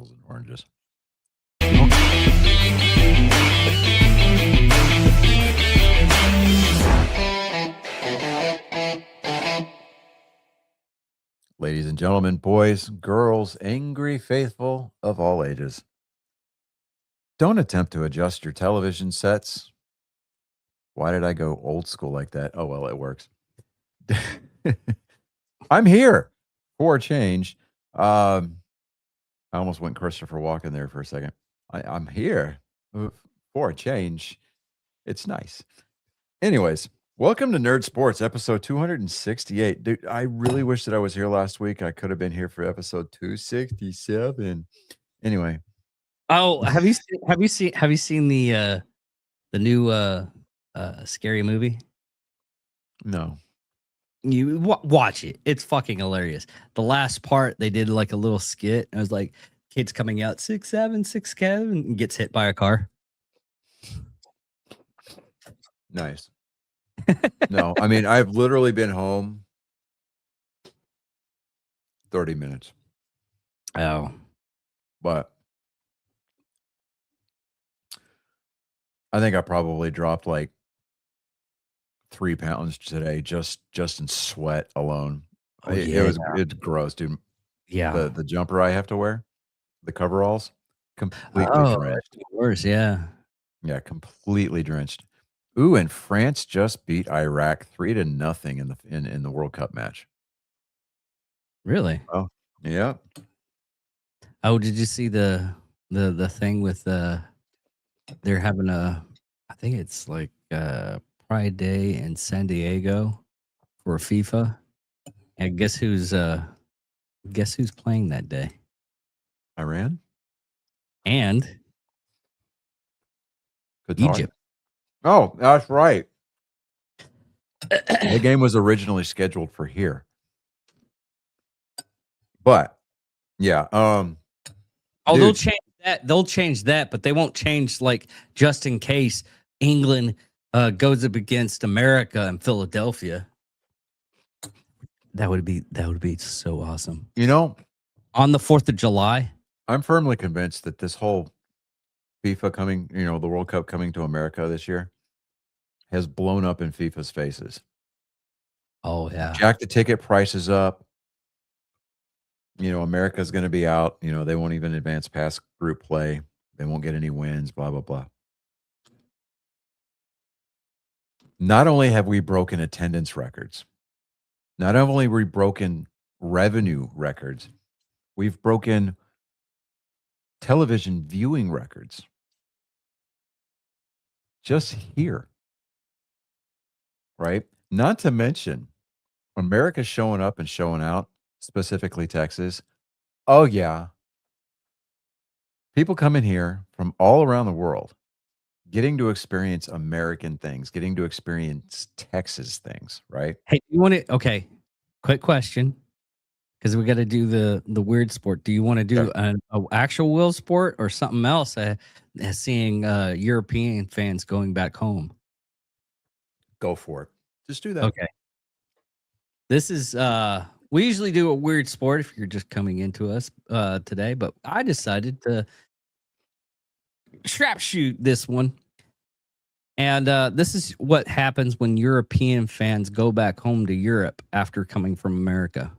apples and oranges. Ladies and gentlemen, boys, girls, angry faithful of all ages, don't attempt to adjust your television sets. Why did I go old school like that? Oh, well, it works. I'm here for a change. I almost went Christopher Walken there for a second. I'm here for a change. It's nice. Anyways, welcome to Nerd Sports, episode 268. Dude, I really wish that I was here last week. I could have been here for episode 267. Anyway. Oh, have you seen the new scary movie? No. You watch it. It's fucking hilarious. The last part, they did like a little skit. It was like kids coming out 6'7", and gets hit by a car. Nice. No, I mean, I've literally been home 30 minutes. Oh. But I think I probably dropped like 3 pounds today just in sweat alone. Oh, It's gross, dude. Yeah. The jumper I have to wear, the coveralls, completely drenched. Worse, yeah. Yeah, completely drenched. Ooh, and France just beat Iraq 3-0 in the World Cup match. Really? Oh, yeah. Oh, did you see the thing with they're having I think it's like Pride Day in San Diego for FIFA. And guess who's playing that day? Iran? And Qatar? Egypt. Oh, that's right. The game was originally scheduled for here. But yeah, they'll change that. They'll change that, but they won't change like just in case England goes up against America in Philadelphia. That would be so awesome. You know, on the 4th of July. I'm firmly convinced that this whole FIFA coming, the World Cup coming to America this year has blown up in FIFA's faces. Oh, yeah. Jack the ticket prices up. America's going to be out. They won't even advance past group play. They won't get any wins, blah, blah, blah. Not only have we broken attendance records, not only have we broken revenue records, we've broken television viewing records. Just here. Right? Not to mention, America's showing up and showing out, specifically Texas. Oh, yeah. People coming here from all around the world, getting to experience American things, getting to experience Texas things, right? Hey, you want to? Okay, quick question, because we got to do the weird sport. Do you want to do an actual wheel sport or something else? Seeing European fans going back home. Go for it. Just do that. Okay. This is we usually do a weird sport if you're just coming into us today, but I decided to strap shoot this one. And this is what happens when European fans go back home to Europe after coming from America.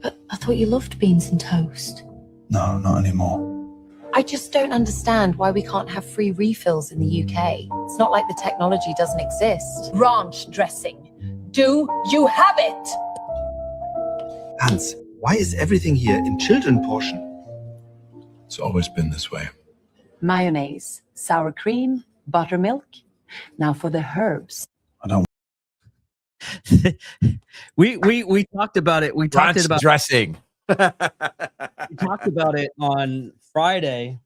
But I thought you loved beans and toast. No, not anymore. I just don't understand why we can't have free refills in the UK. It's not like the technology doesn't exist. Ranch dressing. Do you have it? Hans, why is everything here in children portion? It's always been this way. Mayonnaise, sour cream, buttermilk. Now for the herbs. I don't. we talked about it. We talked about dressing. We talked about it on Friday.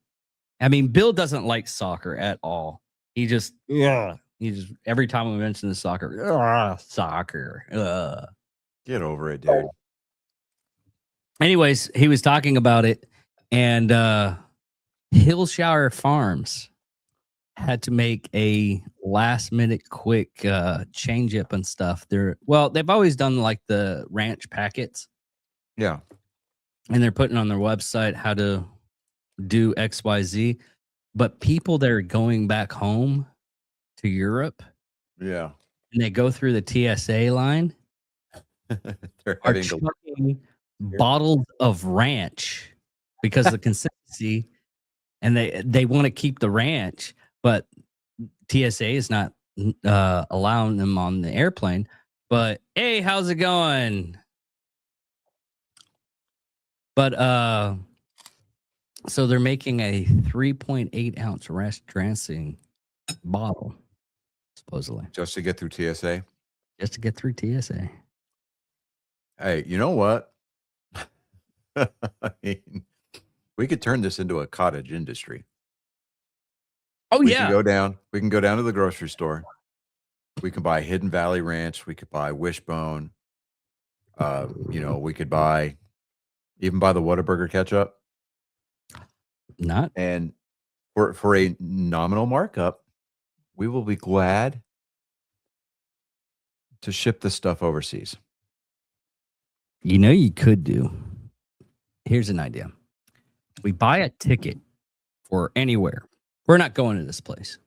I mean, Bill doesn't like soccer at all. He just every time we mention the soccer. Get over it, dude. Anyways, he was talking about it, and Hillshire Farms had to make a last minute quick change up and stuff. They've always done like the ranch packets, Yeah. and they're putting on their website how to do XYZ. But people that are going back home to Europe Yeah. and they go through the TSA line They're are having to chucking bottles of ranch because of the consistency, and they want to keep the ranch, but TSA is not allowing them on the airplane. But hey, how's it going? But so they're making a 3.8 ounce ranch dressing bottle, supposedly, just to get through TSA. just to get through TSA. Hey, you know what? I mean, we could turn this into a cottage industry. Oh We yeah, can go down. We can go down to the grocery store. We can buy Hidden Valley Ranch. We could buy Wishbone. We could even buy the Whataburger ketchup, not and for a nominal markup, we will be glad to ship this stuff overseas. you could do. Here's an idea. We buy a ticket for anywhere. We're not going to this place,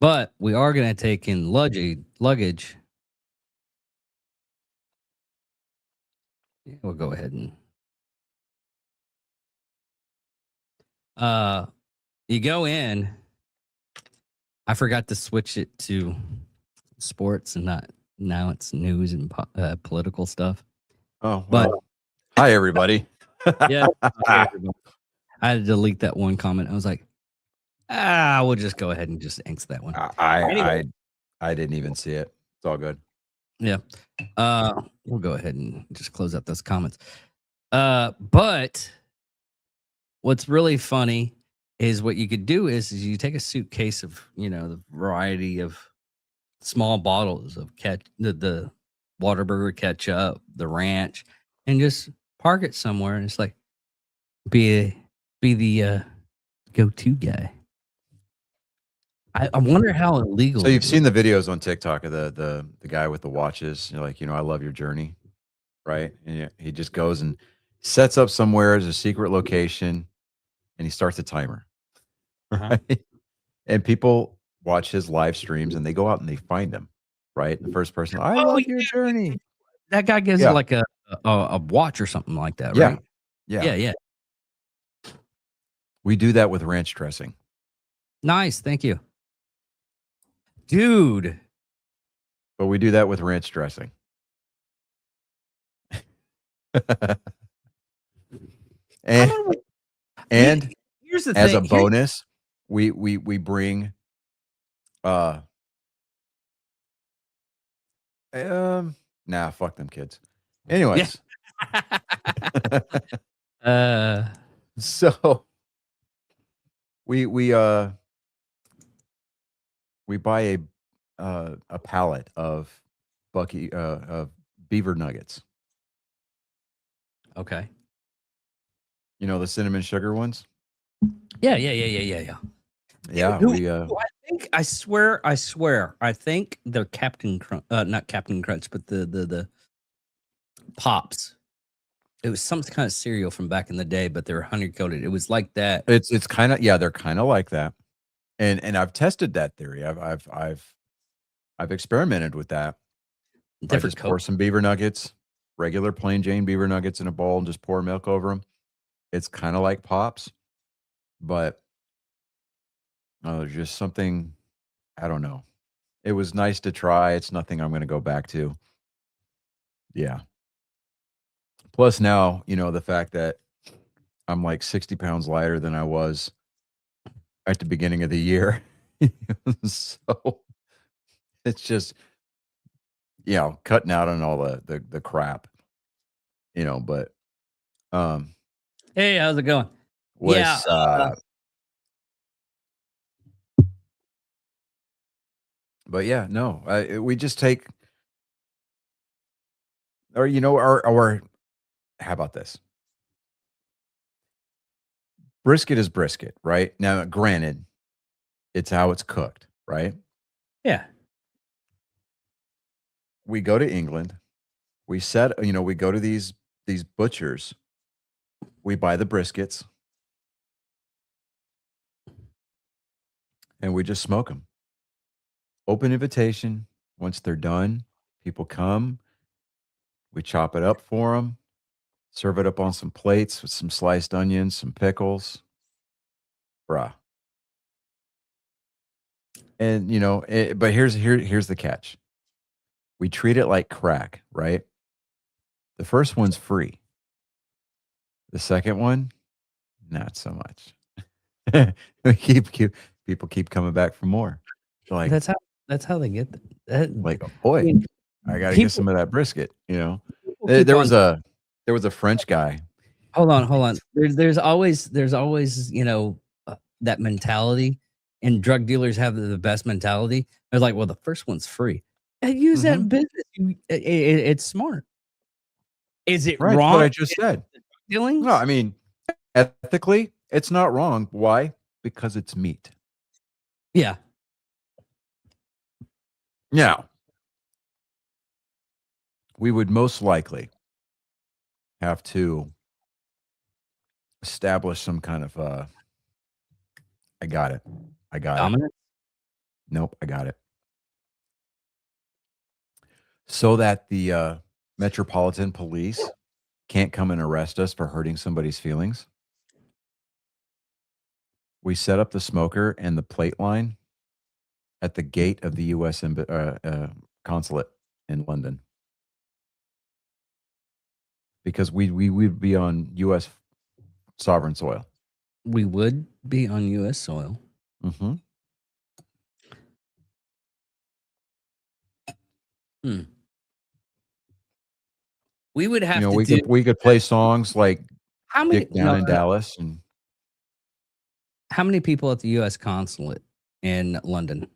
but we are going to take in luggage. Yeah, we'll go ahead and you go in. I forgot to switch it to sports and not now it's news and political stuff. Oh, But well, hi everybody. yeah, I had to delete that one comment. I was like, we'll just go ahead and just inks that one. Anyway. I didn't even see it. It's all good. Yeah. We'll go ahead and just close out those comments. But what's really funny is what you could do is you take a suitcase of, the variety of small bottles of the Whataburger ketchup, the ranch, and just park it somewhere, and it's like be the go-to guy. I wonder how illegal. So you've seen the videos on TikTok of the guy with the watches. You're like, I love your journey, right? And he just goes and sets up somewhere as a secret location, and he starts a timer, right? And people watch his live streams, and they go out and they find him, right? The first person, I love your journey. That guy gives Yeah. it like a watch or something like that, Yeah. right? Yeah. Yeah. We do that with ranch dressing. Nice, thank you, dude. But we do that with ranch dressing. and Here's the as thing. a bonus, we bring fuck them kids. Anyways. So we buy a pallet of of beaver nuggets. Okay. The cinnamon sugar ones. Yeah. Yeah, I swear. I think the Captain Crunch, not Captain Crunch, but the Pops. It was some kind of cereal from back in the day, but they were honey coated. It was like that. it's kind of, they're kind of like that, and I've tested that theory. I've experimented with that. I Different just pour some beaver nuggets, regular plain Jane beaver nuggets in a bowl, and just pour milk over them. It's kind of like Pops, but there's just something, I don't know. It was nice to try. It's nothing I'm going to go back to. Yeah. Plus now, the fact that I'm like 60 pounds lighter than I was at the beginning of the year. So it's just, cutting out on all the crap, but Hey, how's it going? was, but yeah, no, we just take, or, or how about this? Brisket is brisket, right? Now, granted, it's how it's cooked, right? Yeah. We go to England. We we go to these butchers. We buy the briskets and we just smoke them. Open invitation. Once they're done, people come. We chop it up for them, serve it up on some plates with some sliced onions, some pickles. Bruh. And but here's the catch. We treat it like crack, right? The first one's free. The second one, not so much. People keep coming back for more. Like That's how they get that. like, I boy, mean, I gotta people- get some of that brisket. people There keep was on- a French guy. hold on. There's always that mentality, and drug dealers have the best mentality. They're like, well, the first one's free. Use that in business. It's smart. Is it Right, wrong? what I just said. Dealing? No, I mean, ethically, it's not wrong. Why? Because it's meat. Yeah. Now, we would most likely have to establish some kind of I got it. Dominant. Nope, I got it. So that the Metropolitan Police can't come and arrest us for hurting somebody's feelings. We set up the smoker and the plate line at the gate of the U.S. consulate in London, because we would be on U.S. sovereign soil. We would be on U.S. soil. Mm-hmm. We would have to we do we could play songs like how many Dick Down in Dallas, and how many people at the U.S. consulate in London?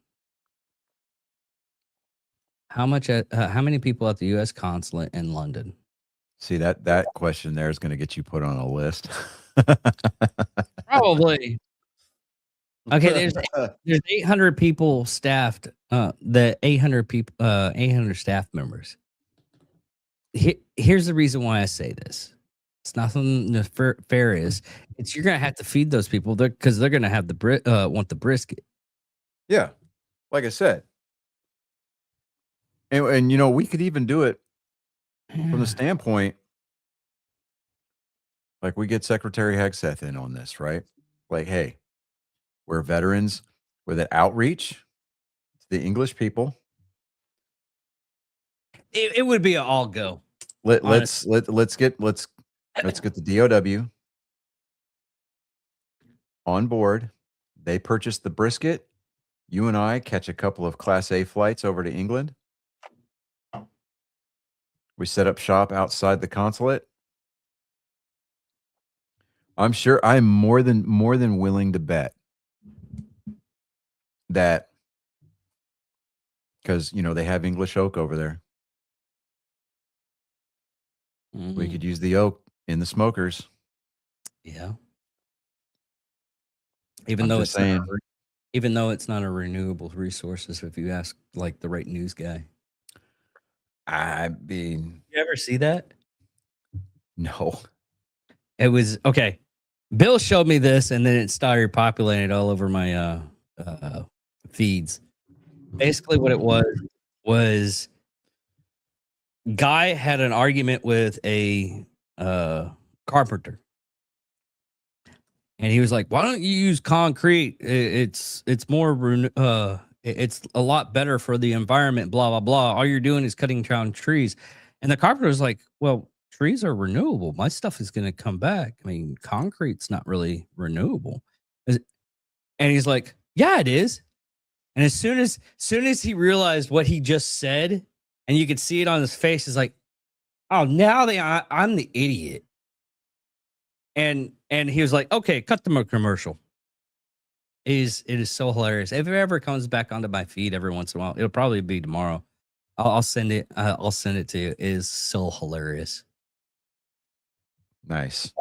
How many people at the U.S. consulate in London? see that question there is going to get you put on a list. Probably. Okay, there's 800 people staffed. The 800 people, 800 staff members. Here's the reason why I say this. It's nothing nefarious. It's you're gonna have to feed those people because they're gonna have want the brisket. Yeah, like I said, and we could even do it from the standpoint, like we get Secretary Hegseth in on this, right? Like, hey, we're veterans with an outreach to the English people. It would be an all go. Let's get the DOW on board. They purchase the brisket. You and I catch a couple of Class A flights over to England. We set up shop outside the consulate. I'm sure I'm more than willing to bet that, because they have English oak over there. We could use the oak in the smokers. Yeah. Even I'm though just it's not a renewable resources, if you ask like the right news guy. I mean, You ever see that? no. It was okay. Bill showed me this, and then it started populating all over my feeds. Basically, what it was guy had an argument with a carpenter, and he was like, "Why don't you use concrete? It's more it's a lot better for the environment. Blah blah blah. All you're doing is cutting down trees." And the carpenter was like, "Well, trees are renewable. My stuff is going to come back. I mean, concrete's not really renewable." And he's like, "Yeah, it is." And as soon as he realized what he just said, and you could see it on his face, he's like, "Oh, now I'm the idiot." And he was like, "Okay, cut the commercial." It is so hilarious. If it ever comes back onto my feed every once in a while, it'll probably be tomorrow. I'll send it. I'll send it to you. It is so hilarious. Nice.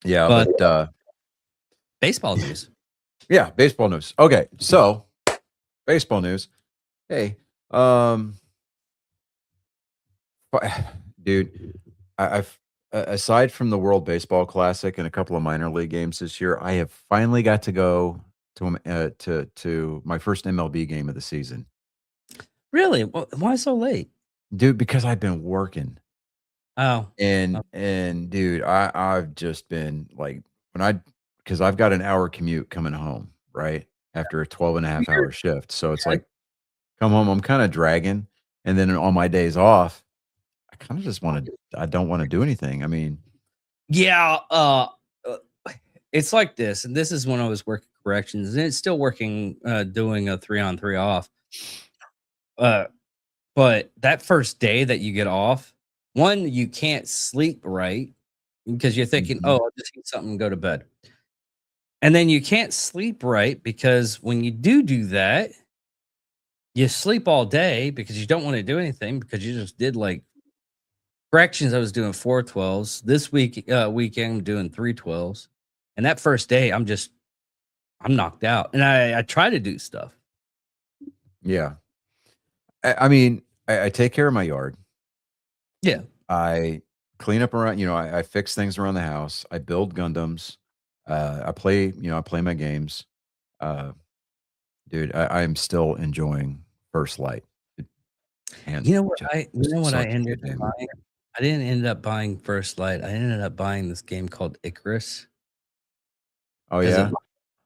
Yeah, But- but Baseball news. yeah, baseball news. Okay, so Baseball news. Hey, um, dude, I've aside from the World Baseball Classic and a couple of minor league games this year, I have finally got to go to my first MLB game of the season, Really? Why so late? dude. Because I've been working, Oh, and dude, I've just been like when I because I've got an hour commute coming home, right, after a 12 and a half weird. hour shift. So it's Okay. like come home, I'm kind of dragging, and then on my days off, I kind of just want to. I don't want to do anything. I mean, Yeah. Uh, it's like this, and this is when I was working corrections, and it's still working, doing a 3-on-3 off. Uh, but that first day that you get off, one, you can't sleep right because you're thinking, mhm. "Oh, I'll just eat something and go to bed." And then you can't sleep right because when you do that, you sleep all day because you don't want to do anything because you just did like corrections. I was doing 412s this weekend. I'm doing 312s, and that first day, I'm knocked out, and I try to do stuff. Yeah. I mean, I take care of my yard. Yeah, I clean up around, I fix things around the house. I build Gundams. I play my games. Uh, dude, I'm still enjoying First Light. It, and you know what I such a ended good up game. buying. I didn't end up buying First Light. I ended up buying this game called Icarus Oh because yeah.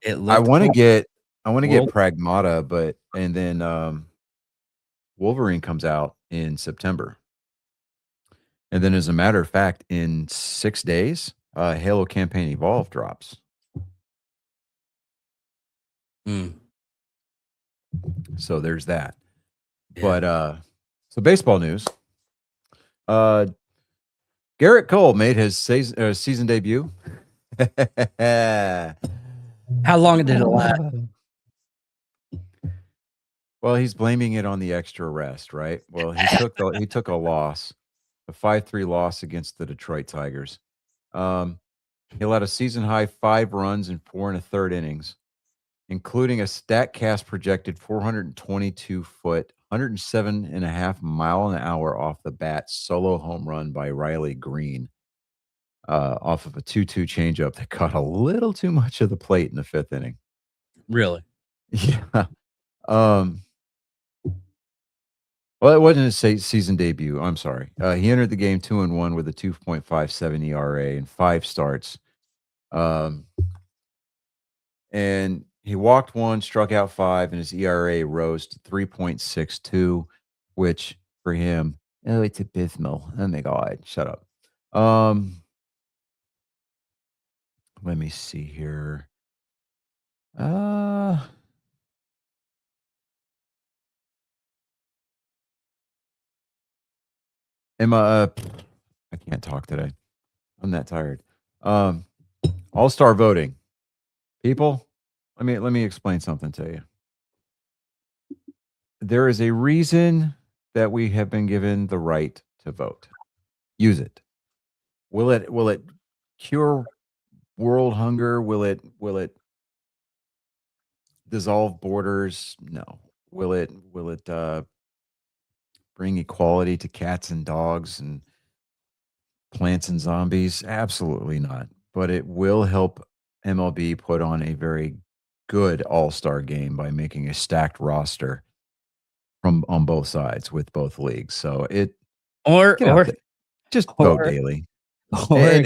it I looked want to cool. get I want to get World, Pragmata, but and then Wolverine comes out in September. And then as a matter of fact, in 6 days, Halo Campaign Evolve drops. mm, So there's that. yeah. But so baseball news. Uh Garrett Cole made his season debut. How long did it last? Well, he's blaming it on the extra rest, right? Well, he took a loss, a 5-3 loss against the Detroit Tigers. Um, he allowed a season high 5 runs in 4 and a third innings, including a StatCast projected 422-foot, 107.5 mile an hour off the bat solo home run by Riley Green, off of a 2-2 changeup that caught a little too much of the plate in the 5th inning. Really? Yeah. Um, well, it wasn't his season debut. I'm sorry. He entered the game 2-1 with a 2.57 ERA and 5 starts. Um, and he walked 1, struck out 5, and his ERA rose to 3.62, which for him, oh, it's abysmal. Oh my God, shut up. Let me see here. Uh, am I can't talk today. I'm that tired. Um, All-star voting. People, let me explain something to you. There is a reason that we have been given the right to vote. Use it. Will it cure world hunger? Will it dissolve borders? No. Will it bring equality to cats and dogs and plants and zombies? Absolutely not. But it will help MLB put on a very good all-star game by making a stacked roster from on both sides with both leagues. So Or get out or there, just vote or daily. or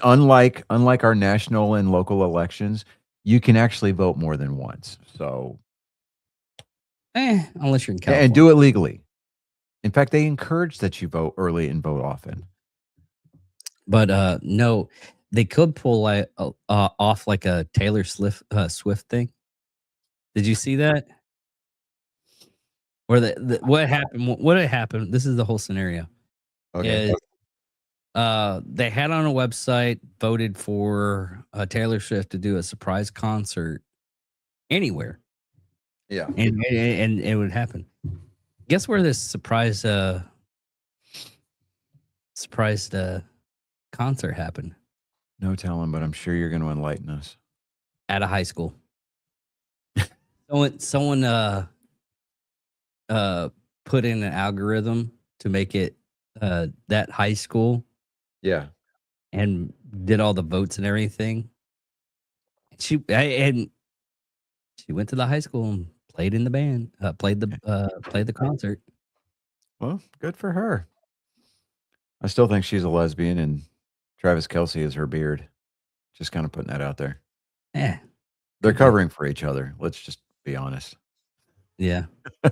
Unlike our national and local elections, you can actually vote more than once. So unless you're in and California. do it legally. In fact, they encourage that you vote early and vote often. But no, they could pull off like a Taylor Swift thing. Did you see that? Or what happened? What had happened? This is the whole scenario. Okay. Is they had on a website voted for Taylor Swift to do a surprise concert anywhere, Yeah. and it would happen. Guess where this surprise concert happened? No telling, but I'm sure you're going to enlighten us. At a high school. Someone put in an algorithm to make it that high school Yeah. and did all the votes and everything. And she went to the high school and played in the band, played the concert. Well, good for her. I still think she's a lesbian, and Travis Kelce is her beard. Just kind of putting that out there. Yeah, They're Could be. covering for each other. Let's just be honest. yeah. I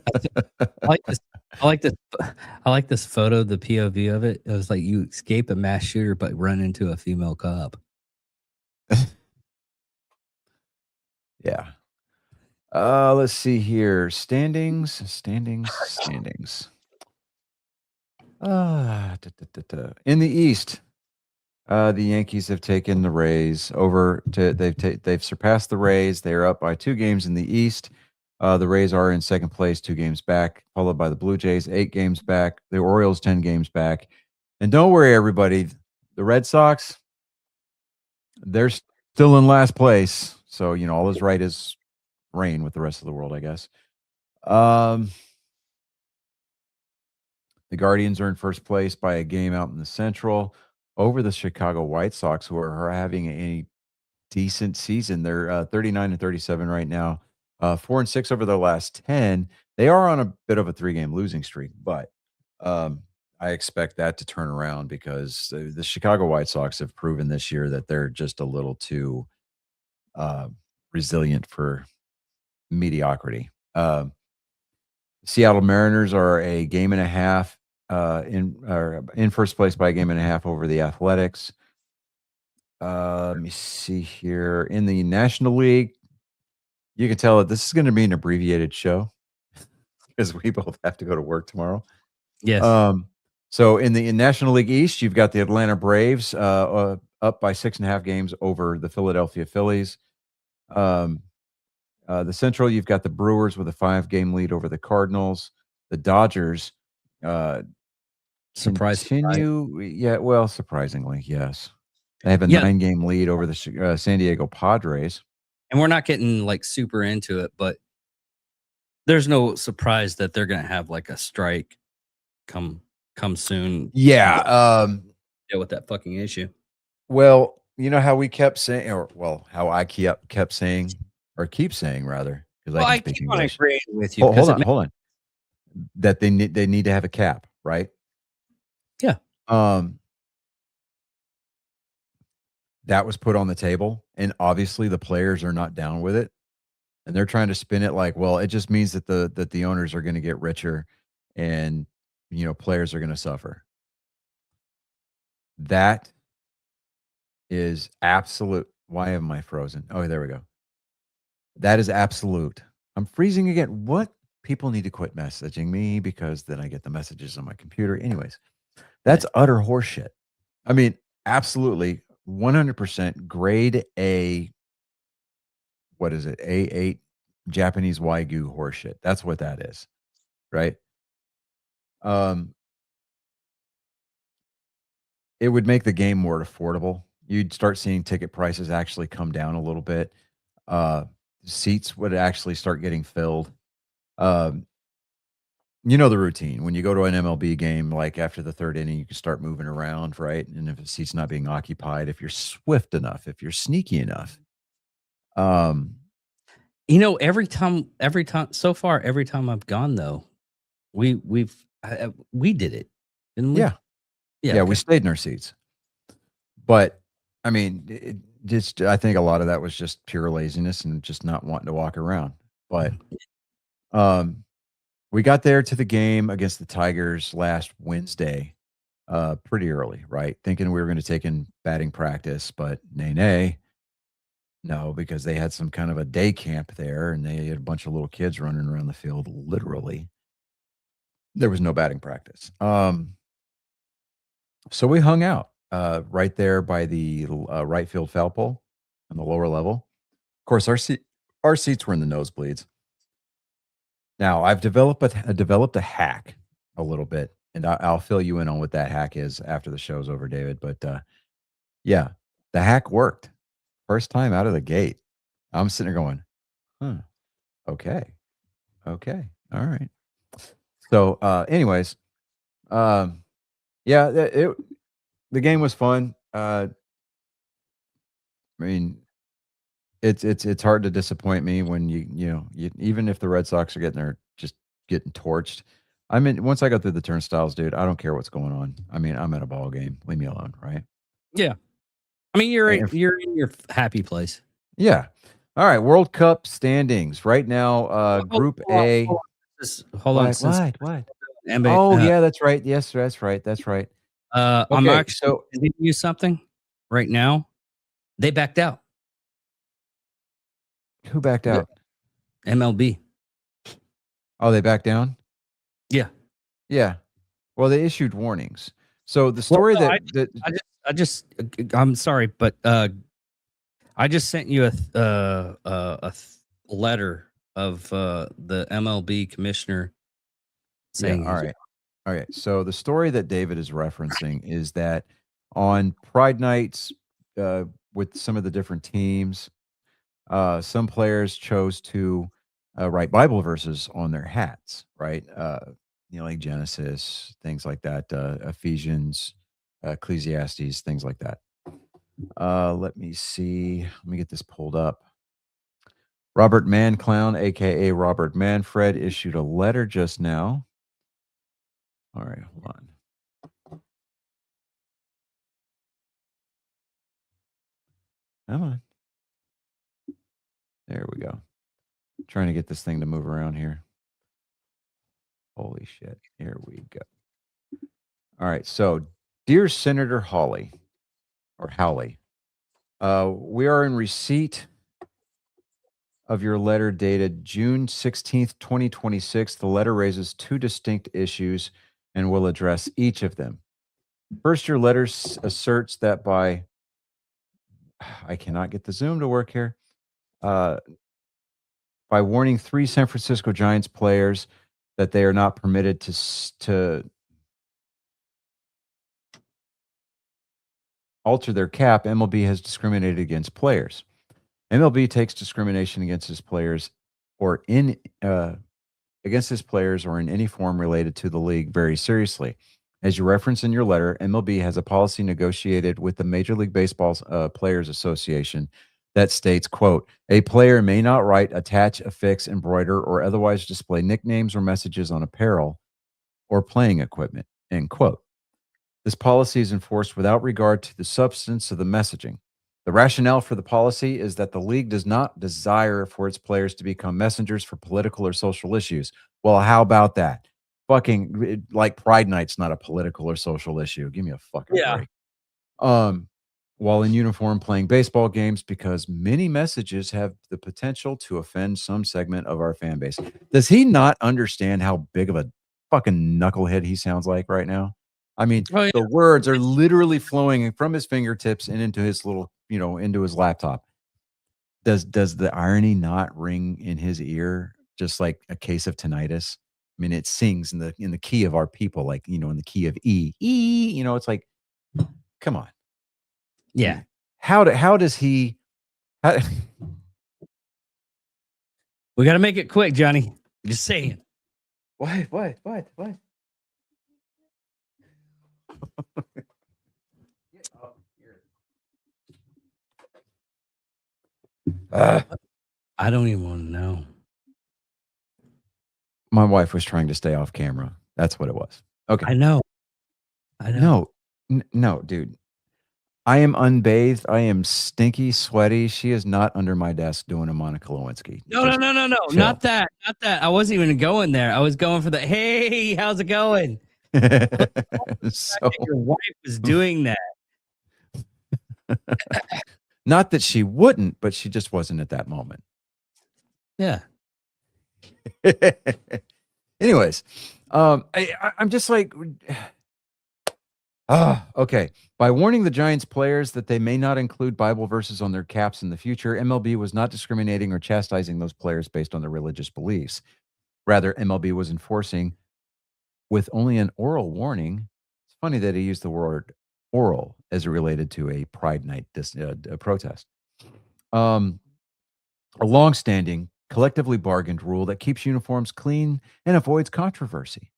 like this. I like this. I like this photo. The POV of it. It was like you escape a mass shooter, but run into a female cop. Yeah. Let's see here. Standings. In the East, the Yankees have taken the Rays over to they've surpassed the Rays. They are up by 2 games in the East. The Rays are in second place, 2 games back, followed by the Blue Jays, 8 games back. The Orioles, 10 games back. And don't worry, everybody. The Red Sox, they're still in last place. So, all is right as rain with the rest of the world, I guess. The Guardians are in first place by a game out in the Central over the Chicago White Sox, who are having a decent season. They're 39-37 right now, 4-6 over their last 10. They are on a bit of a 3-game losing streak, but I expect that to turn around because the Chicago White Sox have proven this year that they're just a little too resilient for mediocrity. Seattle Mariners are a game and a half in first place by a game and a half over the Athletics. Let me see here. In the National League, you can tell that this is going to be an abbreviated show because we both have to go to work tomorrow. Yes. So in the National League East, you've got the Atlanta Braves up by 6.5 games over the Philadelphia Phillies. The Central, you've got the Brewers with a 5-game lead over the Cardinals. The Dodgers continue. Yeah, well, surprisingly, yes. They have a 9-game lead over the San Diego Padres. And we're not getting like super into it, but there's no surprise that they're going to have like a strike come soon. Yeah. Deal with that fucking issue. Well, you know how we kept saying, how I kept saying, or keep saying rather, because I can speak keep on English. agreeing with you. Hold on. That they need to have a cap, right? Yeah. That was put on the table, and obviously the players are not down with it, and they're trying to spin it like, well, it just means that the owners are going to get richer, and players are going to suffer. That is absolute. Why am I frozen? Oh, there we go. That is absolute. I'm freezing again. What? People need to quit messaging me because then I get the messages on my computer. Anyways, that's utter horseshit. I mean, absolutely 100% grade A. What is it? A8 Japanese Wagyu horseshit. That's what that is. Right? It would make the game more affordable. You'd start seeing ticket prices actually come down a little bit. Seats would actually start getting filled. You know the routine. When you go to an MLB game, like after the 3rd inning, you can start moving around, right? And if the seat's not being occupied, if you're swift enough, if you're sneaky enough. Every time so far, every time I've gone though, we did it, didn't we? Yeah, we stayed in our seats. But I mean, I think a lot of that was just pure laziness and just not wanting to walk around. But we got there to the game against the Tigers last Wednesday, pretty early, right? Thinking we were going to take in batting practice, but no, because they had some kind of a day camp there, and they had a bunch of little kids running around the field, literally. There was no batting practice. So we hung out right there by the right field foul pole on the lower level. Of course, our seats were in the nosebleeds. Now, I've developed a hack a little bit, and I'll fill you in on what that hack is after the show's over, David. But yeah, the hack worked. First time out of the gate. I'm sitting there going, okay, all right. So, anyways, yeah, the game was fun. I mean, it's hard to disappoint me when even if the Red Sox are getting torched. I mean, once I go through the turnstiles, dude, I don't care what's going on. I mean, I'm at a ball game. Leave me alone, right? Yeah. I mean, you're And if- you're in your happy place. yeah. All right. World Cup standings right now. Group A. Hold on. Since What? NBA, Oh, yeah, that's right. Yes, that's right. That's right. I'm Okay, actually so giving you something right now. They backed out. who backed Yeah. out? MLB. Oh, they backed down? Yeah. Yeah. Well, they issued warnings. So the story no, I'm sorry, but I just sent you a letter of the MLB commissioner saying, all right. All right. So the story that David is referencing is that on Pride nights, with some of the different teams, some players chose to write Bible verses on their hats, right? Like Genesis, things like that, Ephesians, Ecclesiastes, things like that. Let me see. Let me get this pulled up. Robert Manclown, aka Robert Manfred, issued a letter just now. All right, hold on. Come on. There we go. Trying to get this thing to move around here. Holy shit. Here we go. All right. So, dear Senator Hawley, or Howley, we are in receipt of your letter dated June 16th, 2026. The letter raises two distinct issues and will address each of them. First, your letter asserts that I cannot get the Zoom to work here. By warning 3 San Francisco Giants players that they are not permitted to alter their cap, MLB has discriminated against players. MLB takes discrimination against its players or in any form related to the league very seriously. As you reference in your letter, MLB has a policy negotiated with the Major League Baseball Players Association that states, quote, a player may not write, attach, affix, embroider, or otherwise display nicknames or messages on apparel or playing equipment, end quote. This policy is enforced without regard to the substance of the messaging. The rationale for the policy is that the league does not desire for its players to become messengers for political or social issues. Well, how about that? Fucking like Pride Night's not a political or social issue. Give me a fucking break. While in uniform playing baseball games, because many messages have the potential to offend some segment of our fan base. Does he not understand how big of a fucking knucklehead he sounds like right now? I mean, the words are literally flowing from his fingertips and into his little, into his laptop. Does the irony not ring in his ear just like a case of tinnitus? I mean, it sings in the key of our people, like, in the key of E. It's like, come on. Yeah. How does he? We got to make it quick, Johnny. Just saying. What? I don't even want to know. My wife was trying to stay off camera. That's what it was. Okay. I know. No, dude. I am unbathed. I am stinky, sweaty. She is not under my desk doing a Monica Lewinsky. No. Chill. Not that. I wasn't even going there. I was going for the, hey, how's it going? So, Your wife was doing that. not that she wouldn't, but she just wasn't at that moment. Yeah. Anyways, I'm just like, okay. By warning the Giants players that they may not include Bible verses on their caps in the future, MLB was not discriminating or chastising those players based on their religious beliefs. Rather, MLB was enforcing with only an oral warning. It's funny that he used the word oral as it related to a Pride Night protest. A longstanding, collectively bargained rule that keeps uniforms clean and avoids controversy.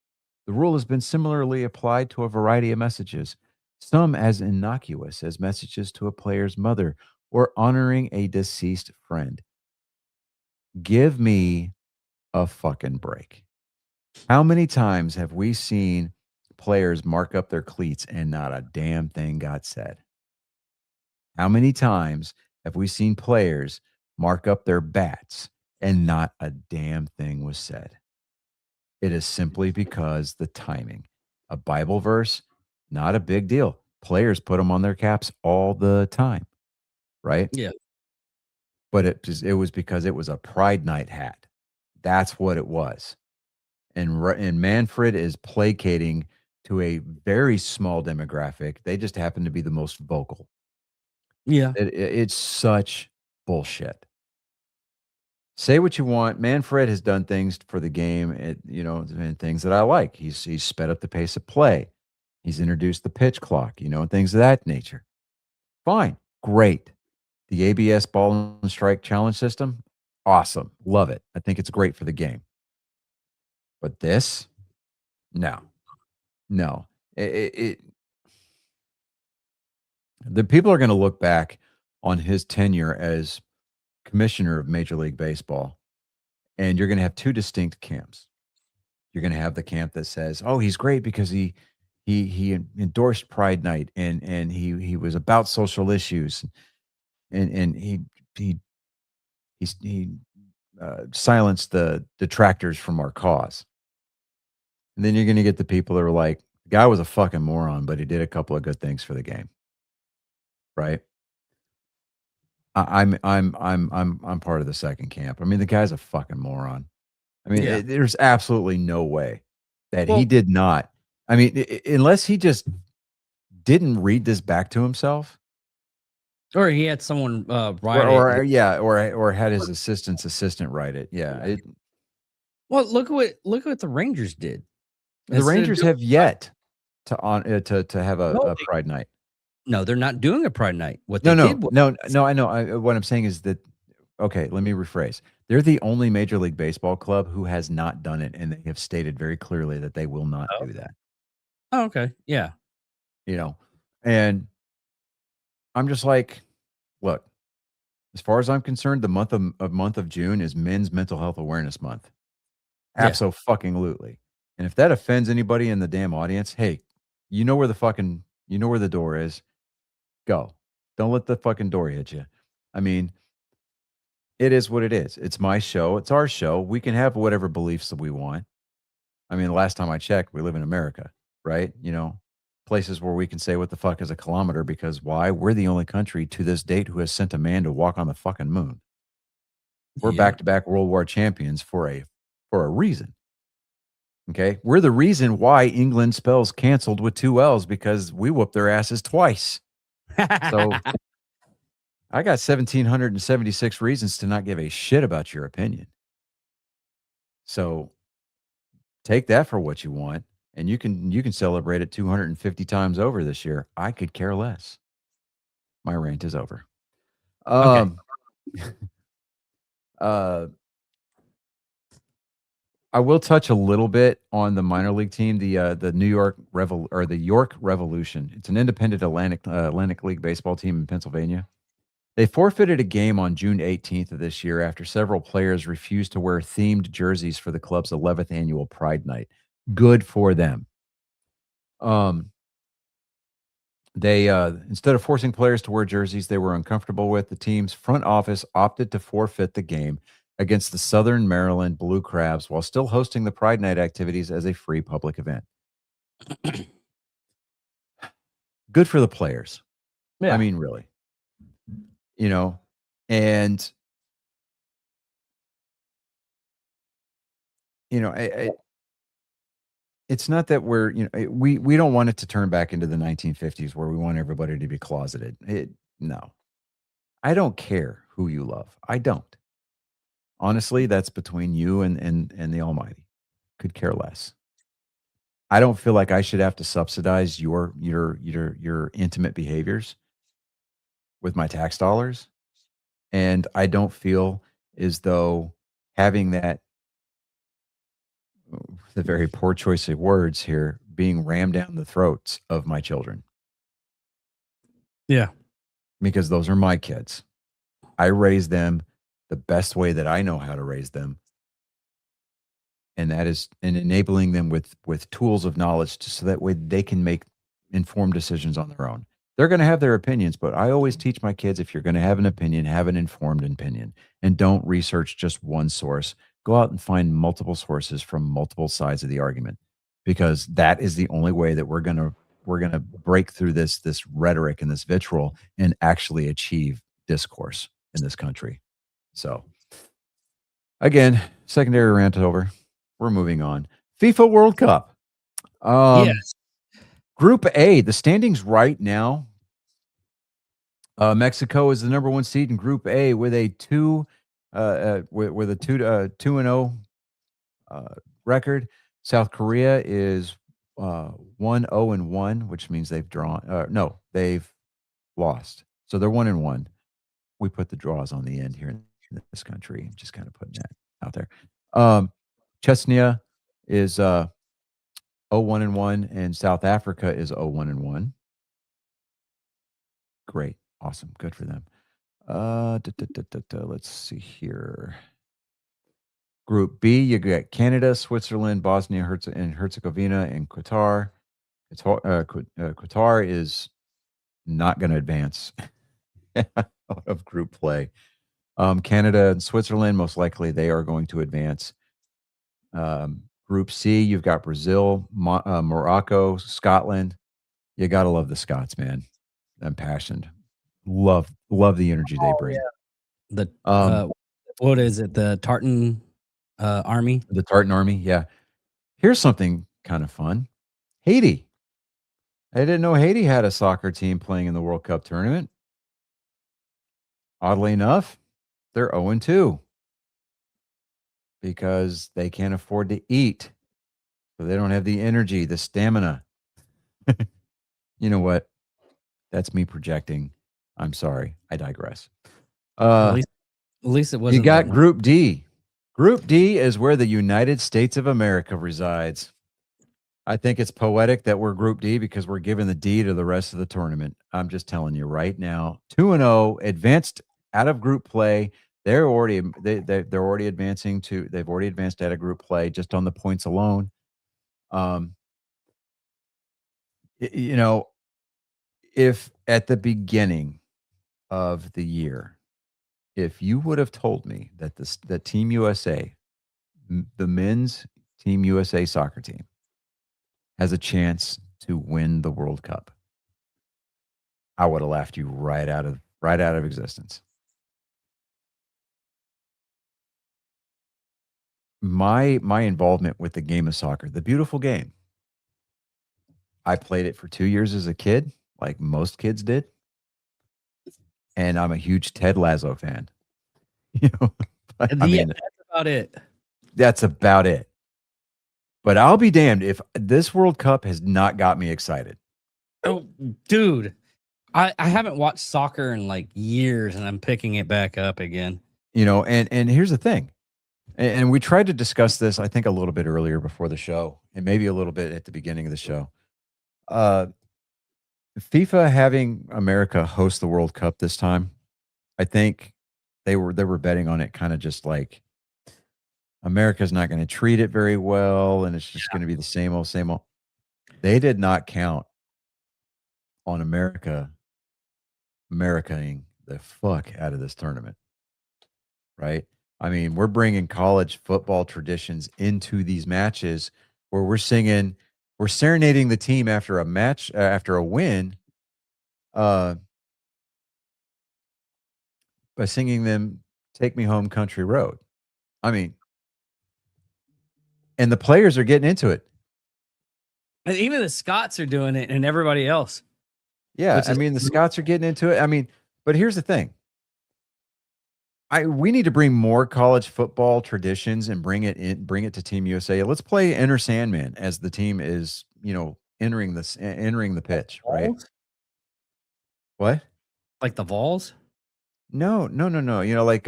The rule has been similarly applied to a variety of messages, some as innocuous as messages to a player's mother or honoring a deceased friend. Give me a fucking break. How many times have we seen players mark up their cleats and not a damn thing got said? How many times have we seen players mark up their bats and not a damn thing was said? It is simply because the timing. A Bible verse, not a big deal. Players put them on their caps all the time, right? Yeah. But it was because it was a Pride Night hat. That's what it was. And Manfred is placating to a very small demographic. They just happen to be the most vocal. Yeah. It's such bullshit. Say what you want. Manfred has done things for the game, and things that I like. He's sped up the pace of play. He's introduced the pitch clock, and things of that nature. Fine, great. The ABS ball and strike challenge system, awesome, love it. I think it's great for the game. But this, no. The people are going to look back on his tenure as commissioner of Major League Baseball, and you're going to have two distinct camps. You're going to have the camp that says, "Oh, he's great because he endorsed Pride Night and he was about social issues, and he silenced the detractors from our cause." And then you're going to get the people that are like, "The guy was a fucking moron, but he did a couple of good things for the game." Right? I'm part of the second camp. I mean, the guy's a fucking moron. I mean, Yeah. there's absolutely no way that he Well- did not. I mean, unless he just didn't read this back to himself, Or he had someone write or it. or had his assistant write it. Yeah, Well, look what the Rangers did. the Instead of Rangers doing- have yet to have No, a they- Pride Night. No, they're not doing a Pride Night. What No, they no, did was, no. I know. What I'm saying is that. Okay, let me rephrase. They're the only Major League Baseball club who has not done it, and they have stated very clearly that they will not do that. Oh, okay. Yeah. And I'm just like, look, as far as I'm concerned, the month of June is Men's Mental Health Awareness Month. Yeah. Abso-fucking-lutely. And if that offends anybody in the damn audience, hey, you know where the door is. Go. Don't let the fucking door hit you. I mean, it is what it is. It's my show. It's our show. We can have whatever beliefs that we want. I mean, the last time I checked, we live in America, right? Places where we can say what the fuck is a kilometer, because why? We're the only country to this date who has sent a man to walk on the fucking moon. We're Yeah. back-to-back World War champions for a reason. Okay? We're the reason why England spells canceled with 2 L's, because we whooped their asses twice. So I got 1,776 reasons to not give a shit about your opinion. So take that for what you want, and you can celebrate it 250 times over this year. I could care less. My rant is over. Okay. I will touch a little bit on the minor league team, the York Revolution. It's an independent Atlantic League baseball team in Pennsylvania. They forfeited a game on June 18th of this year after several players refused to wear themed jerseys for the club's 11th annual Pride Night. Good for them. They instead of forcing players to wear jerseys they were uncomfortable with, the team's front office opted to forfeit the game against the Southern Maryland Blue Crabs while still hosting the Pride Night activities as a free public event. Good for the players. Yeah. I mean, really. And it's not that we're, we don't want it to turn back into the 1950s where we want everybody to be closeted. No. I don't care who you love. I don't. Honestly, that's between you and the Almighty. Could care less. I don't feel like I should have to subsidize your intimate behaviors with my tax dollars. And I don't feel as though having that the very poor choice of words here, being rammed down the throats of my children. Yeah. Because those are my kids. I raise them the best way that I know how to raise them. And that is in enabling them with tools of knowledge so that way they can make informed decisions on their own. They're going to have their opinions, but I always teach my kids, if you're going to have an opinion, have an informed opinion, and don't research just one source. Go out and find multiple sources from multiple sides of the argument, because that is the only way that we're going to break through this rhetoric and this vitriol and actually achieve discourse in this country. So again, secondary rant over. We're moving on. FIFA World Cup. Yes. Group A, the standings right now. Mexico is the number 1 seed in Group A with a 2-0 record. South Korea is 1-0-1, which means they've drawn. No, they've lost. So they're 1-1. We put the draws on the end here in this country. Just kind of putting that out there. Chechnya is 0-1-1, and South Africa is 0-1-1. Great. Awesome. Good for them. Let's see here. Group B, you got Canada, Switzerland, Bosnia and Herzegovina, and Qatar. Qatar is not going to advance out of group play. Canada and Switzerland, most likely they are going to advance. Group C, you've got Brazil, Morocco, Scotland. You got to love the Scots, man. I'm passionate. Love the energy they bring. The what is it? The Tartan Army? The Tartan Army, yeah. Here's something kind of fun. Haiti. I didn't know Haiti had a soccer team playing in the World Cup tournament. Oddly enough, they're 0-2 because they can't afford to eat. So they don't have the energy, the stamina. You know what? That's me projecting. I'm sorry. I digress. At least it wasn't. You got Group D. Group D is where the United States of America resides. I think it's poetic that we're Group D because we're giving the D to the rest of the tournament. I'm just telling you right now. 2-0, advanced out of group play. They're already advancing to. They've already advanced out of group play just on the points alone. You know, if at the beginning of the year, if you would have told me that that Team USA, the men's Team USA soccer team, has a chance to win the World Cup, I would have laughed you right out of existence. My involvement with the game of soccer, the beautiful game. I played it for 2 years as a kid, like most kids did. And I'm a huge Ted Lasso fan. You know, That's about it. That's about it. But I'll be damned if this World Cup has not got me excited. Oh, dude. I haven't watched soccer in like years, and I'm picking it back up again. You know, and here's the thing. And we tried to discuss this, I think, a little bit earlier before the show, and maybe a little bit at the beginning of the show. FIFA having America host the World Cup this time, I think they were betting on it kind of just like America's not going to treat it very well, and it's just going to be the same old, same old. They did not count on Americaing the fuck out of this tournament, right? I mean, we're bringing college football traditions into these matches where we're serenading the team after a match, after a win, by singing them "Take Me Home, Country Road." I mean, and the players are getting into it. And even the Scots are doing it, and everybody else. Yeah, I mean, the Scots are getting into it. I mean, but here's the thing. We need to bring more college football traditions and bring it to Team USA. Let's play Enter Sandman as the team is, entering the pitch, right? What? Like the Vols? No. Like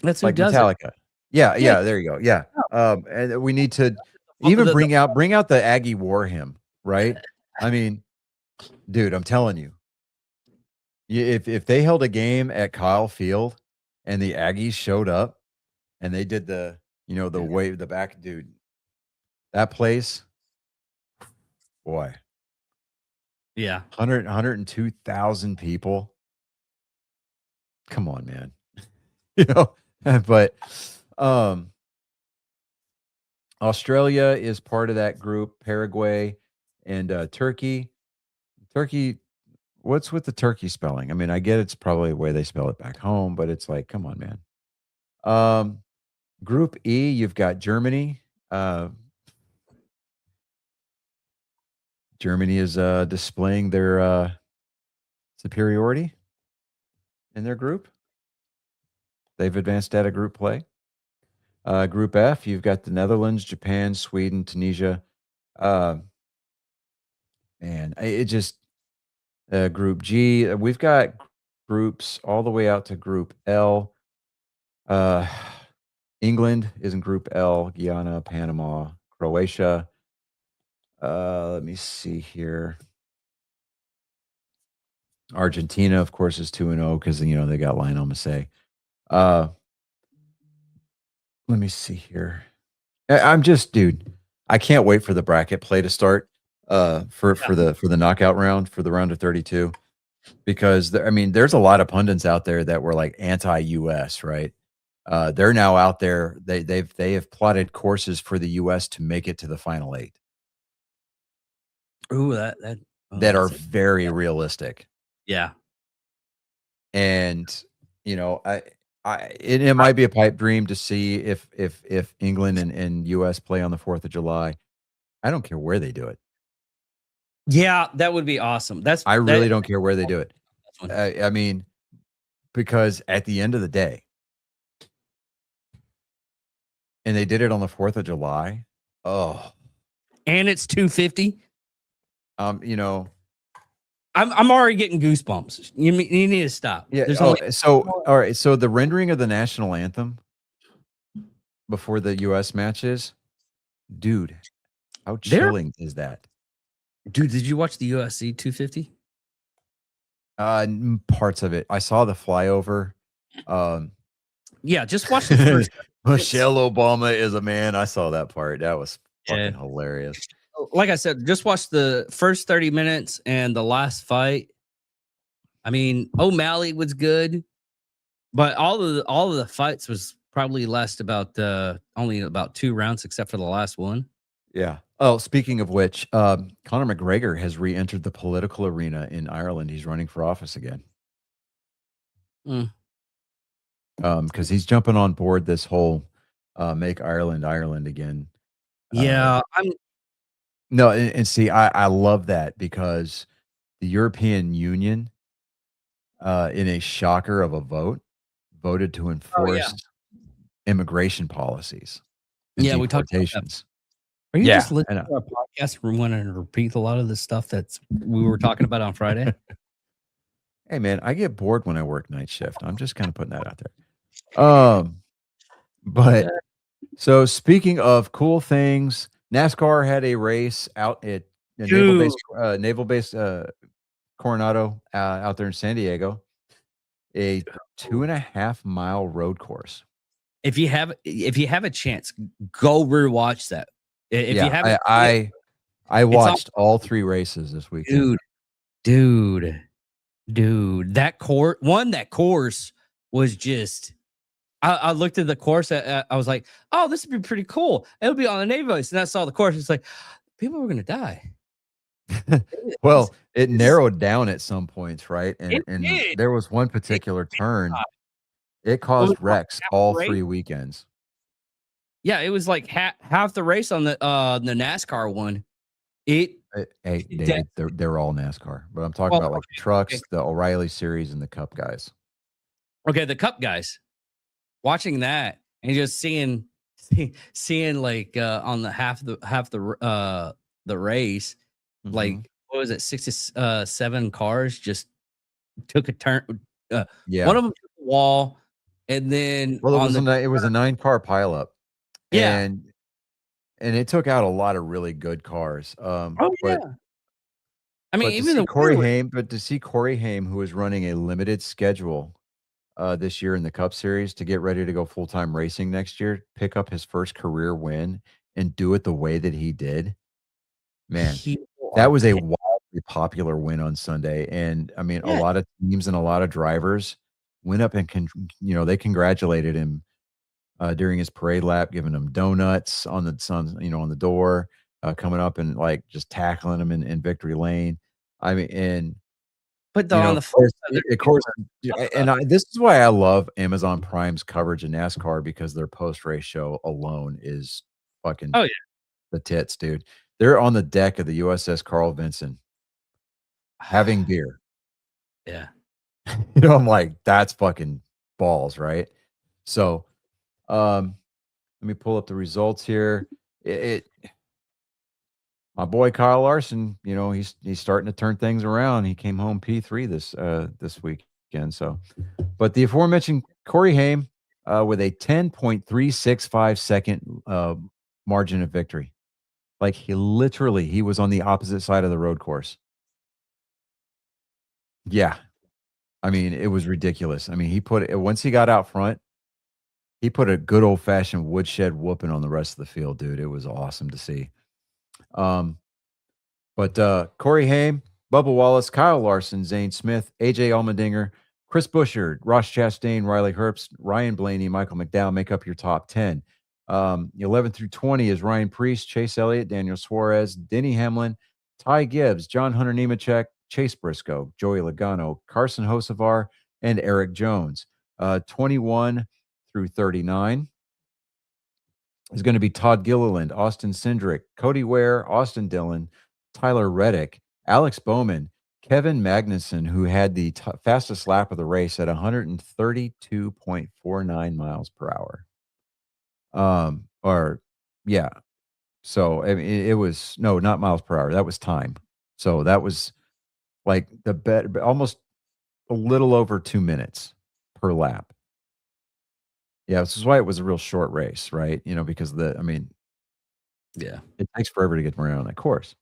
That's like who does Metallica. it. Yeah, Yeah. yeah, there you go. Yeah. And we need to Oh, even the- bring out the Aggie war hymn, right? I mean, dude, I'm telling you, if they held a game at Kyle Field and the Aggies showed up and they did the, the wave, the back, dude, that place, boy, yeah. 102,000 people. Come on, man. But Australia is part of that group, Paraguay and Turkey. Turkey, what's with the Turkey spelling? I mean, I get it's probably the way they spell it back home, but it's like, come on, man. Group E, you've got Germany. Germany is displaying their superiority in their group. They've advanced out of group play. Group F, you've got the Netherlands, Japan, Sweden, Tunisia. Man, it just Group G. We've got groups all the way out to Group L. England is in Group L. Guyana, Panama, Croatia. Let me see here. Argentina, of course, is 2-0 because they got Lionel Messi. Let me see here. I'm just, dude. I can't wait for the bracket play to start. For the knockout round, for the round of 32, because there's a lot of pundits out there that were like anti-US, right? They're now out there. They have plotted courses for the US to make it to the final 8 Ooh, that are that's very realistic. yeah. And it might be a pipe dream to see if England and US play on the 4th of July. I don't care where they do it. Yeah, that would be awesome. I really don't care where they do it. That's one. I mean, because at the end of the day, and they did it on the 4th of July. Oh, And it's 250. I'm already getting goosebumps. You need to stop. yeah. There's Oh, only so all right. So the rendering of the national anthem before the U.S. matches, dude, how chilling is that? dude. Did you watch the UFC 250? Parts of it. I saw the flyover. Yeah, just watch the first. Michelle Obama is a man. I saw that part. That was fucking Yeah. hilarious. Like I said, just watch the first 30 minutes and the last fight. I mean, O'Malley was good, but all of the fights was probably last about only about 2 rounds, except for the last one. Yeah. Oh, speaking of which, Conor McGregor has re-entered the political arena in Ireland. He's running for office again. Because he's jumping on board this whole make Ireland again. Yeah, No, and see, I love that because the European Union, in a shocker of a vote, voted to enforce immigration policies and Yeah, we talked about that. deportations. Are you Yeah, just I listening know. to our podcast? We want to repeat a lot of the stuff we were talking about on Friday. Hey, man, I get bored when I work night shift. I'm just kind of putting that out there. But so speaking of cool things, NASCAR had a race out at Naval Base Coronado out there in San Diego, a 2.5-mile road course. If you have a chance, go rewatch that. If you haven't, I watched all 3 races this weekend. dude, that course was just. I looked at the course. I was like, "Oh, this would be pretty cool. It'll be on the Navy base." And I saw the course. It's like people were gonna die. Well, it narrowed down at some points, right? And did. there was one particular turn. It caused wrecks all 3 weekends. Yeah, it was like half the race on the NASCAR one. Hey, David, they're all NASCAR, but I'm talking about like the trucks, the O'Reilly series, and the Cup guys. Okay, the Cup guys. Watching that and just seeing like on the half the race, like what was it, 67 cars just took a turn. Yeah, one of them took the wall. And then Well, on the it was a 9-car pileup, yeah. and it took out a lot of really good cars. Oh But yeah. I mean, to even see the Corey winner was Haim, who was running a limited schedule this year in the Cup Series to get ready to go full time racing next year, pick up his first career win and do it the way that he did, man, people that are was a pissed. wildly popular win on Sunday. And I mean, a Yeah. lot of teams and a lot of drivers went up and they congratulated him during his parade lap, giving him donuts on the sun, on the door, coming up and like just tackling him in victory lane. I mean, and But on the of flip course, side, there's of people course, that yeah, talk about and this is why I love Amazon Prime's coverage of NASCAR because their post race show alone is fucking oh yeah. the tits, dude. They're on the deck of the USS Carl Vinson having beer. Yeah. I'm like, that's fucking balls, right? So, let me pull up the results here. My boy Kyle Larson, he's starting to turn things around. He came home P3 this weekend. So, but the aforementioned Corey Haim with a 10.365 second margin of victory. Like he was on the opposite side of the road course. Yeah. I mean, it was ridiculous. I mean, once he got out front, he put a good old fashioned woodshed whooping on the rest of the field, dude. It was awesome to see. But Corey Haim, Bubba Wallace, Kyle Larson, Zane Smith, AJ Allmendinger, Chris Buescher, Ross Chastain, Riley Herbst, Ryan Blaney, Michael McDowell make up your top 10. 11 through 20 is Ryan Preece, Chase Elliott, Daniel Suarez, Denny Hamlin, Ty Gibbs, John Hunter Nemechek, Chase Briscoe, Joey Logano, Carson Hocevar, and Eric Jones. 21 through 39 is going to be Todd Gilliland, Austin Cindric, Cody Ware, Austin Dillon, Tyler Reddick, Alex Bowman, Kevin Magnussen, who had the fastest lap of the race at 132.49 miles per hour. Yeah. So I mean, it was not miles per hour. That was time. So that was like almost a little over 2 minutes per lap. Yeah, this is why it was a real short race, right? Because Yeah. it takes forever to get around that course.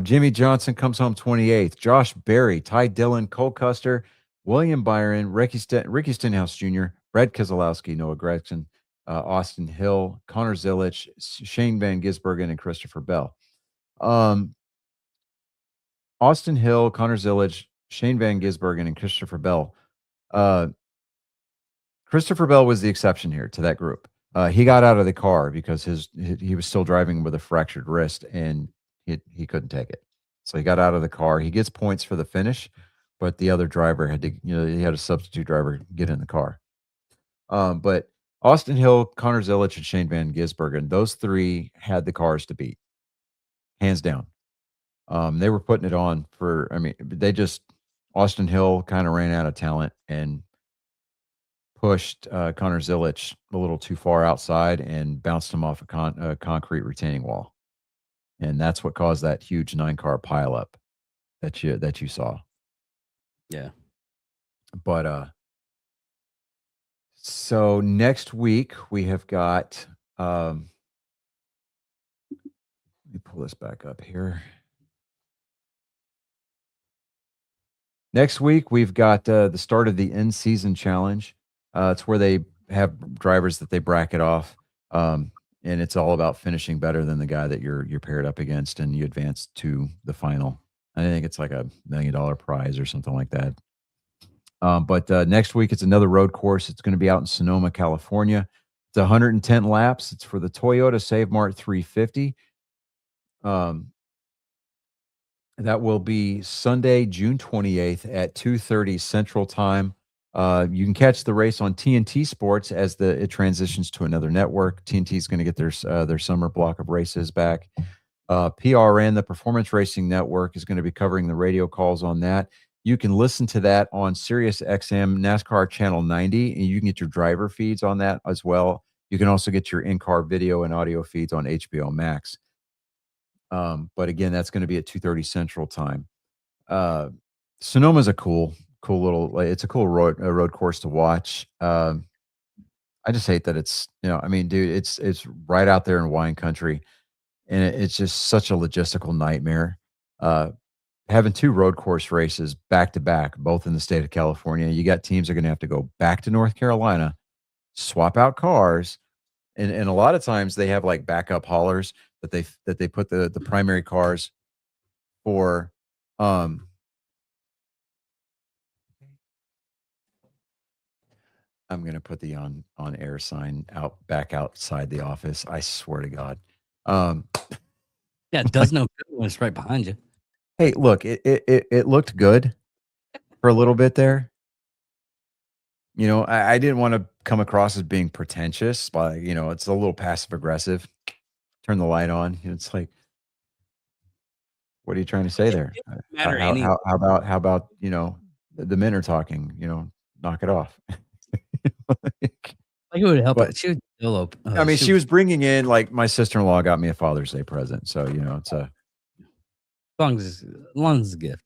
Jimmy Johnson comes home 28th. Josh Berry, Ty Dillon, Cole Custer, William Byron, Ricky Stenhouse Jr., Brad Keselowski, Noah Gragson, Austin Hill, Connor Zilisch, Shane Van Gisbergen, and Christopher Bell. Austin Hill, Connor Zilisch, Shane Van Gisbergen, and Christopher Bell. Christopher Bell was the exception here to that group. He got out of the car because he was still driving with a fractured wrist and he couldn't take it. So he got out of the car. He gets points for the finish, but the other driver had to, he had a substitute driver get in the car. But Austin Hill, Connor Zilisch, and Shane Van Gisbergen, those three had the cars to beat, hands down. They were putting it on Austin Hill kind of ran out of talent and pushed Connor Zilisch a little too far outside and bounced him off a concrete retaining wall. And that's what caused that huge 9-car pileup that you saw. Yeah. But so next week we have got let me pull this back up here. Next week we've got the start of the in-season challenge. It's where they have drivers that they bracket off. And it's all about finishing better than the guy that you're paired up against, and you advance to the final. I think it's like $1 million prize or something like that. But next week it's another road course. It's going to be out in Sonoma, California. It's 110 laps. It's for the Toyota Save Mart 350. That will be Sunday, June 28th at 2:30 Central Time. You can catch the race on TNT Sports as it transitions to another network. TNT is going to get their summer block of races back. PRN, the Performance Racing Network, is going to be covering the radio calls on that. You can listen to that on Sirius XM NASCAR Channel 90, and you can get your driver feeds on that as well. You can also get your in-car video and audio feeds on HBO Max. But again, that's going to be at 2:30 Central Time. Sonoma's a cool cool little. Like, it's a cool road course to watch. I just hate that it's I mean, dude, it's right out there in wine country, and it's just such a logistical nightmare. Uh, Having two road course races back to back, both in the state of California, you got teams that are going to have to go back to North Carolina, swap out cars, and a lot of times they have like backup haulers that they put the primary cars for. Um, I'm gonna put the on air sign out back outside the office. I swear to God. Um, Yeah, it does no good when it's right behind you. hey, look, it looked good for a little bit there. I didn't want to come across as being pretentious, but it's a little passive aggressive. Turn the light on. It's like, what are you trying to say there? Matter How, any. how about the men are talking? Knock it off. Like it would help. But She would still open. I mean, she was bringing in like my sister-in-law got me a Father's Day present, so it's a as long as it's a gift.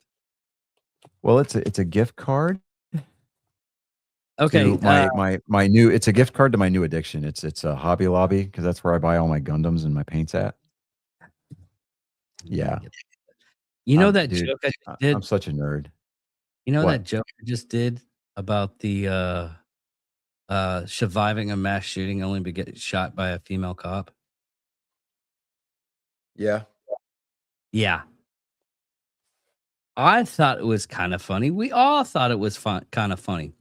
well, it's a gift card. Okay. To my new it's a gift card to my new addiction. It's a Hobby Lobby because that's where I buy all my Gundams and my paints at. Yeah. You know that dude, joke I just did? I'm such a nerd. You know What? that joke I just did about the surviving a mass shooting only to get shot by a female cop? Yeah. Yeah. I thought it was kind of funny. We all thought it was kind of funny.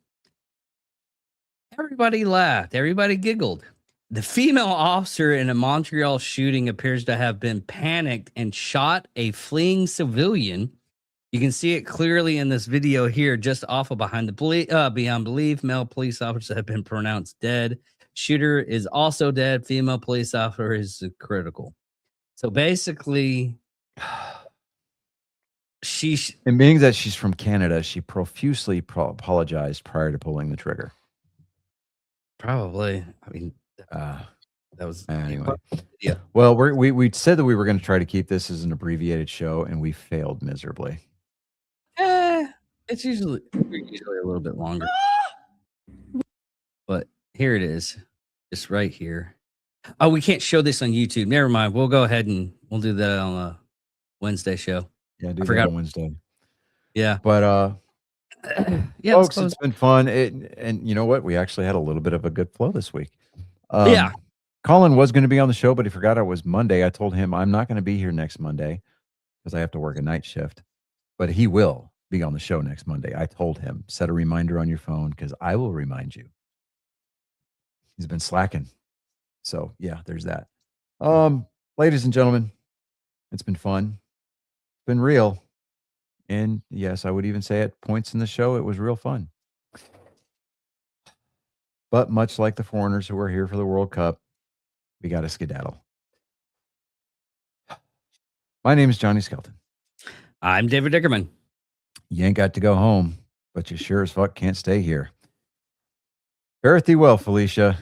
Everybody laughed. Everybody giggled. The female officer in a Montreal shooting appears to have been panicked and shot a fleeing civilian. You can see it clearly in this video here, just off of beyond belief. Male police officer have been pronounced dead. Shooter is also dead. Female police officer is critical. So basically, And being that she's from Canada, she profusely apologized prior to pulling the trigger. probably. I mean, Uh, that was anyway. Yeah. Well, we said that we were going to try to keep this as an abbreviated show, and we failed miserably. It's usually a little bit longer. But here it is. Just right here. Oh, we can't show this on YouTube. Never mind. We'll go ahead and we'll do that on a Wednesday show. Yeah, do I that forgot. on Wednesday. Yeah. But Yeah, folks, it's been fun. And you know what? We actually had a little bit of a good flow this week. Yeah. Colin was going to be on the show, but he forgot it was Monday. I told him I'm not going to be here next Monday because I have to work a night shift. But he will be on the show next Monday. I told him, set a reminder on your phone because I will remind you. He's been slacking. So yeah, there's that. Ladies and gentlemen, it's been fun. It's been real. And yes, I would even say at points in the show, it was real fun. But much like the foreigners who are here for the World Cup, we got to skedaddle. My name is Johnny Skelton. I'm David Dickerman. You ain't got to go home, but you sure as fuck can't stay here. Fare thee well, Felicia.